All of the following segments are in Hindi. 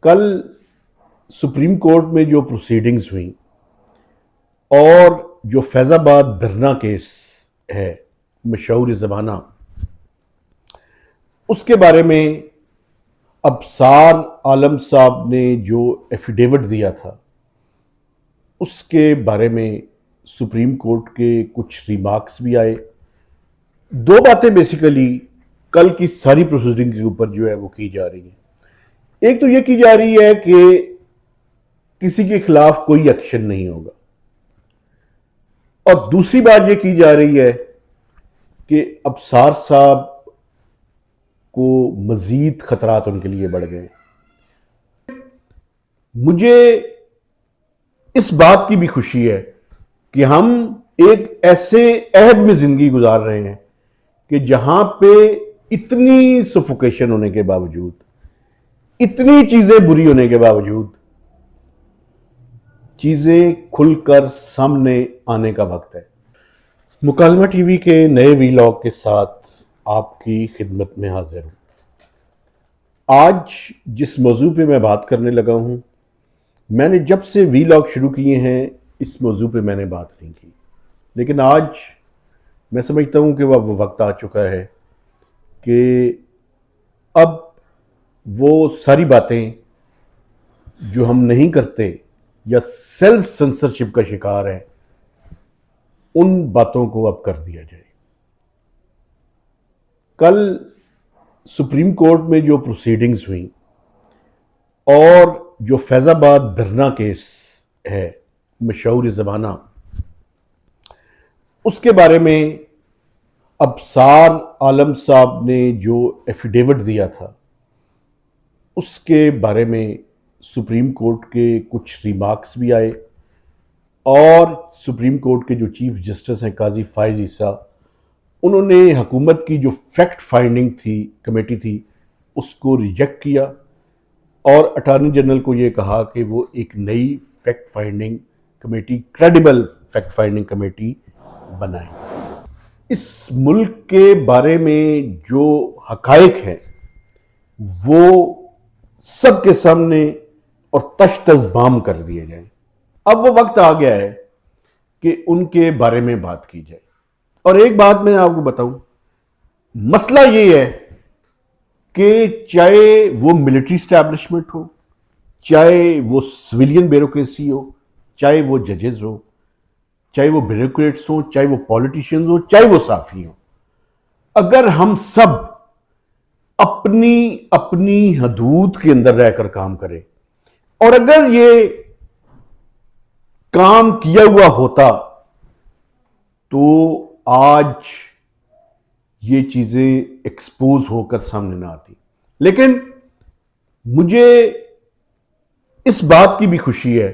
कल सुप्रीम कोर्ट में जो प्रोसीडिंग्स हुई और जो फैज़ाबाद धरना केस है मशहूर ज़माना, उसके बारे में अबसार आलम साहब ने जो एफिडेविट दिया था उसके बारे में सुप्रीम कोर्ट के कुछ रिमार्क्स भी आए। दो बातें बेसिकली कल की सारी प्रोसीडिंग के ऊपर जो है वो की जा रही है। एक तो ये की जा रही है कि किसी के खिलाफ कोई एक्शन नहीं होगा, और दूसरी बात ये की जा रही है कि अबसार साहब को मजीद खतरात उनके लिए बढ़ गए। मुझे इस बात की भी खुशी है कि हम एक ऐसे अहद में जिंदगी गुजार रहे हैं कि जहां पे इतनी सफोकेशन होने के बावजूद, इतनी चीजें बुरी होने के बावजूद, चीजें खुलकर सामने आने का वक्त है। मुकालमा टीवी के नए वीलॉग के साथ आपकी खिदमत में हाजिर हूं। आज जिस मौजू पे मैं बात करने लगा हूं, मैंने जब से वीलॉग शुरू किए हैं इस मौजू पे मैंने बात नहीं की, लेकिन आज मैं समझता हूं कि वह वक्त आ चुका है कि अब वो सारी बातें जो हम नहीं करते या सेल्फ सेंसरशिप का शिकार है, उन बातों को अब कर दिया जाए। कल सुप्रीम कोर्ट में जो प्रोसीडिंग्स हुई और जो फैज़ाबाद धरना केस है मशहूर ज़माना, उसके बारे में अबसार आलम साहब ने जो एफिडेविट दिया था उसके बारे में सुप्रीम कोर्ट के कुछ रिमार्क्स भी आए, और सुप्रीम कोर्ट के जो चीफ जस्टिस हैं काजी फायज ईसा, उन्होंने हुकूमत की जो फैक्ट फाइंडिंग थी कमेटी थी उसको रिजेक्ट किया और अटॉर्नी जनरल को ये कहा कि वो एक नई fact finding committee, credible fact finding committee बनाए। इस मुल्क के बारे में जो हकायक हैं वो सबके सामने और तश्तज़बाम कर दिए जाए। अब वो वक्त आ गया है कि उनके बारे में बात की जाए। और एक बात मैं आपको बताऊं, मसला ये है कि चाहे वो मिलिट्री स्टैब्लिशमेंट हो, चाहे वो सिविलियन ब्यूरोक्रेसी हो, चाहे वो जजेस हो, चाहे वो ब्यूरोक्रेट्स हो, चाहे वो पॉलिटिशियंस हो, चाहे वो साफी हो, अगर हम सब अपनी अपनी हदूद के अंदर रहकर काम करें और अगर ये काम किया हुआ होता तो आज ये चीजें एक्सपोज होकर सामने ना आती। लेकिन मुझे इस बात की भी खुशी है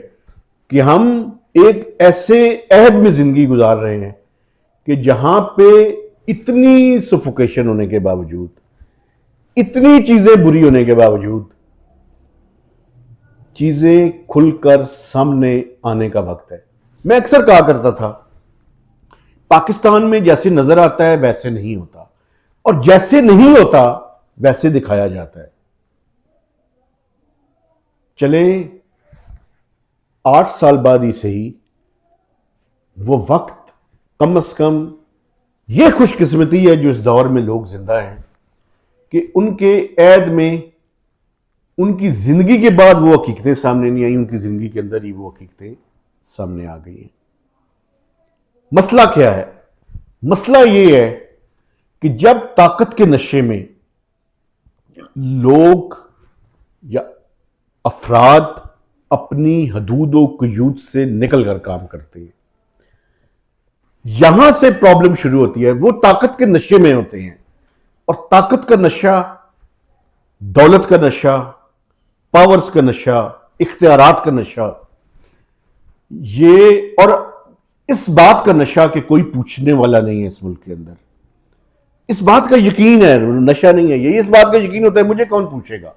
कि हम एक ऐसे अहद में जिंदगी गुजार रहे हैं कि जहां पे इतनी सफोकेशन होने के बावजूद, इतनी चीजें बुरी होने के बावजूद, चीजें खुलकर सामने आने का वक्त है। मैं अक्सर कहा करता था, पाकिस्तान में जैसे नजर आता है वैसे नहीं होता, और जैसे नहीं होता वैसे दिखाया जाता है। चले 8 साल बाद ही सही, वो वक्त कम से कम ये खुशकिस्मती है जो इस दौर में लोग जिंदा हैं कि उनके ऐद में उनकी जिंदगी के बाद वो हकीकतें सामने नहीं आई, उनकी जिंदगी के अंदर ही वो हकीकतें सामने आ गई हैं। मसला क्या है? मसला ये है कि जब ताकत के नशे में लोग या अफराद अपनी हदूद व कुयूद से निकल कर काम करते हैं, यहां से प्रॉब्लम शुरू होती है। वो ताकत के नशे में होते हैं, और ताकत का नशा, दौलत का नशा, पावर्स का नशा, इख्तियारात का नशा, ये और इस बात का नशा कि कोई पूछने वाला नहीं है इस मुल्क के अंदर। इस बात का यकीन है, नशा नहीं है ये, इस बात का यकीन होता है मुझे कौन पूछेगा।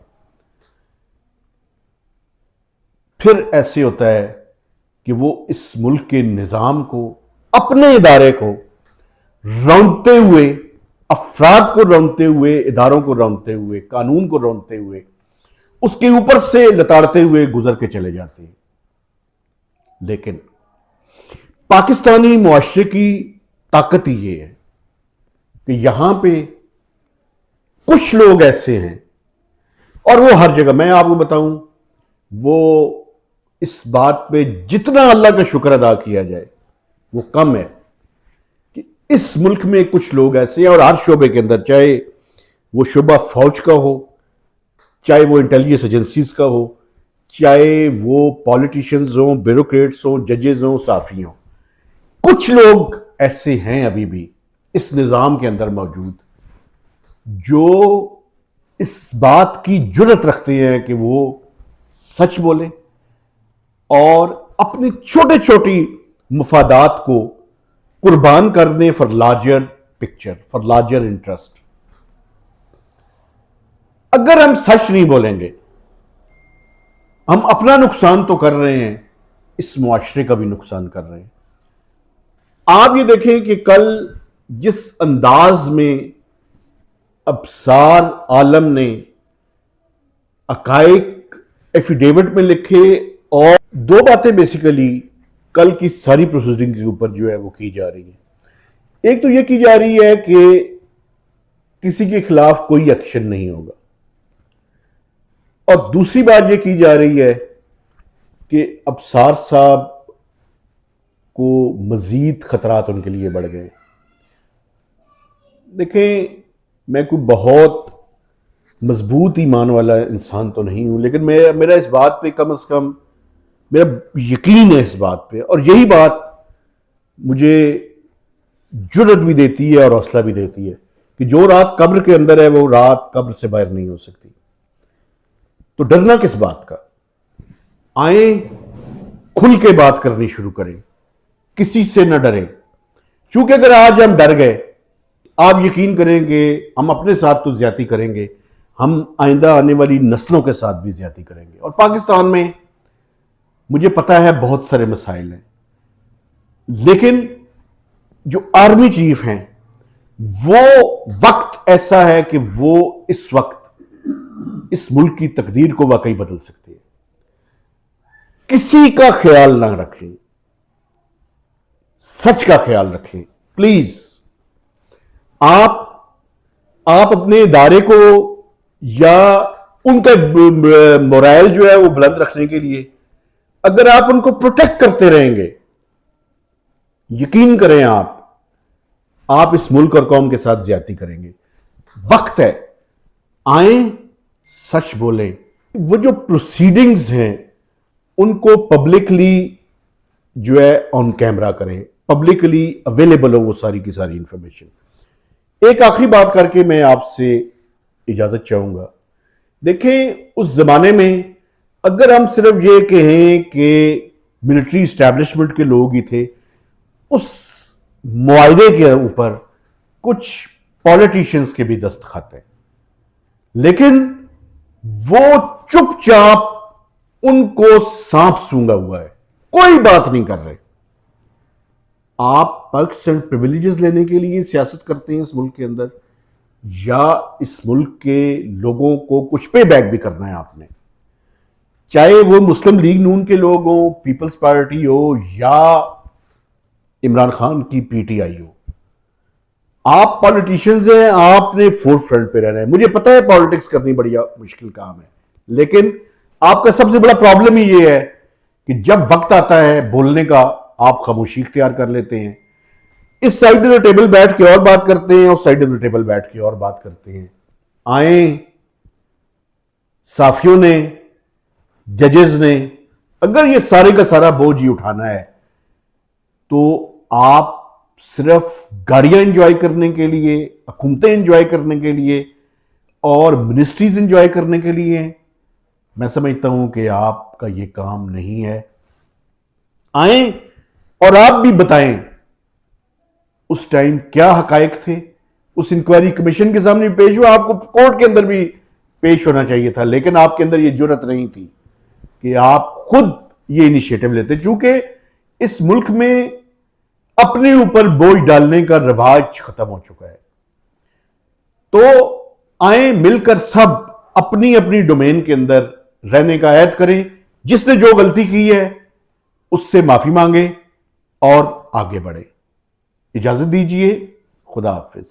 फिर ऐसे होता है कि वो इस मुल्क के निजाम को, अपने इदारे को रौंदते हुए, अफराद को रौंदते हुए, इदारों को रौंदते हुए, कानून को रौंदते हुए, उसके ऊपर से लताड़ते हुए गुजर के चले जाते हैं। लेकिन पाकिस्तानी मुआशरे की ताकत ही ये है कि यहां पे कुछ लोग ऐसे हैं, और वो हर जगह, मैं आपको बताऊं, वो इस बात पे जितना अल्लाह का शुक्र अदा किया जाए वो कम है कि इस मुल्क में कुछ लोग ऐसे हैं, और हर शोबे के अंदर, चाहे वो शोबा फौज का हो, चाहे वो इंटेलिजेंस एजेंसीज का हो, चाहे वो पॉलिटिशियंस हों, ब्यूरोक्रेट्स हों, जजेस हों, साफी हों, कुछ लोग ऐसे हैं अभी भी इस निज़ाम के अंदर मौजूद, जो इस बात की जुर्रत रखते हैं कि वो सच बोले और अपनी छोटे छोटी मफादात को कुर्बान कर दें for larger picture, for larger interest. अगर हम सच नहीं बोलेंगे, हम अपना नुकसान तो कर रहे हैं, इस मुआशरे का भी नुकसान कर रहे हैं। आप ये देखें कि कल जिस अंदाज में अब्सार आलम ने अकाइक एफिडेविट में लिखे, और दो बातें बेसिकली कल की सारी प्रोसीडिंग के ऊपर जो है वो की जा रही है। एक तो ये की जा रही है कि किसी के खिलाफ कोई एक्शन नहीं होगा, और दूसरी बात ये की जा रही है कि अब्सार साहब को मजीद खतरात उनके लिए बढ़ गए। देखें, मैं कोई बहुत मजबूत ईमान वाला इंसान तो नहीं हूं, लेकिन मेरा इस बात पे कम से कम मेरा यकीन है इस बात पे, और यही बात मुझे जुर्रत भी देती है और हौसला भी देती है कि जो रात कब्र के अंदर है वो रात कब्र से बाहर नहीं हो सकती। तो डरना किस बात का? आए खुल के बात करनी शुरू करें, किसी से न डरें। क्योंकि अगर आज हम डर गए, आप यकीन करेंगे हम अपने साथ तो ज्यादती करेंगे, हम आइंदा आने वाली नस्लों के साथ भी ज्यादती करेंगे। और पाकिस्तान में मुझे पता है बहुत सारे मसाइल हैं, लेकिन जो आर्मी चीफ हैं वो वक्त ऐसा है कि वो इस वक्त इस मुल्क की तकदीर को वाकई बदल सकते हैं। किसी का ख्याल ना रखें, सच का ख्याल रखें प्लीज। आप अपने इदारे को या उनका मोरल जो है वो बुलंद रखने के लिए अगर आप उनको प्रोटेक्ट करते रहेंगे, यकीन करें आप इस मुल्क और कौम के साथ ज्यादती करेंगे। वक्त है, आए सच बोलें। वो जो प्रोसीडिंग्स हैं उनको पब्लिकली जो है ऑन कैमरा करें, पब्लिकली अवेलेबल हो वो सारी की सारी इंफॉर्मेशन। एक आखिरी बात करके मैं आपसे इजाजत चाहूंगा। देखें, उस जमाने में अगर हम सिर्फ ये कहें कि मिलिट्री इस्टेब्लिशमेंट के लोग ही थे, उस मुआहदे के ऊपर कुछ पॉलिटिशियंस के भी दस्तखत हैं, लेकिन वो चुपचाप उनको सांप सूंघा हुआ है, कोई बात नहीं कर रहे। आप पर्क्स एंड प्रिविलेजेस लेने के लिए सियासत करते हैं इस मुल्क के अंदर, या इस मुल्क के लोगों को कुछ पे बैक भी करना है आपने, चाहे वो मुस्लिम लीग नून के लोग हो, पीपल्स पार्टी हो, या इमरान खान की पीटीआई हो। आप पॉलिटिशियंस हैं, आपने फोर्थ फ्रंट पे रहना है। मुझे पता है पॉलिटिक्स करनी बढ़िया मुश्किल काम है, लेकिन आपका सबसे बड़ा प्रॉब्लम ही ये है कि जब वक्त आता है बोलने का, आप खामोशी इख्तियार कर लेते हैं। इस साइड ऑफ द टेबल बैठ के और बात करते हैं, उस साइड ऑफ द टेबल बैठ के और बात करते हैं। आए साफियों ने, जजेस ने, अगर ये सारे का सारा बोझ ही उठाना है तो आप सिर्फ गाड़ियां एंजॉय करने के लिए, हुकूमतें एंजॉय करने के लिए और मिनिस्ट्रीज एंजॉय करने के लिए, मैं समझता हूं कि आपका यह काम नहीं है। आए और आप भी बताएं उस टाइम क्या हकायक थे, उस इंक्वायरी कमीशन के सामने पेश हुआ, आपको कोर्ट के अंदर भी पेश होना चाहिए था, लेकिन आपके अंदर यह जुर्रत नहीं थी कि आप खुद ये इनिशिएटिव लेते। चूंकि इस मुल्क में अपने ऊपर बोझ डालने का रिवाज खत्म हो चुका है, तो आए मिलकर सब अपनी अपनी डोमेन के अंदर रहने का ऐद करें। जिसने जो गलती की है उससे माफी मांगे और आगे बढ़े। इजाजत दीजिए। खुदा हाफिज।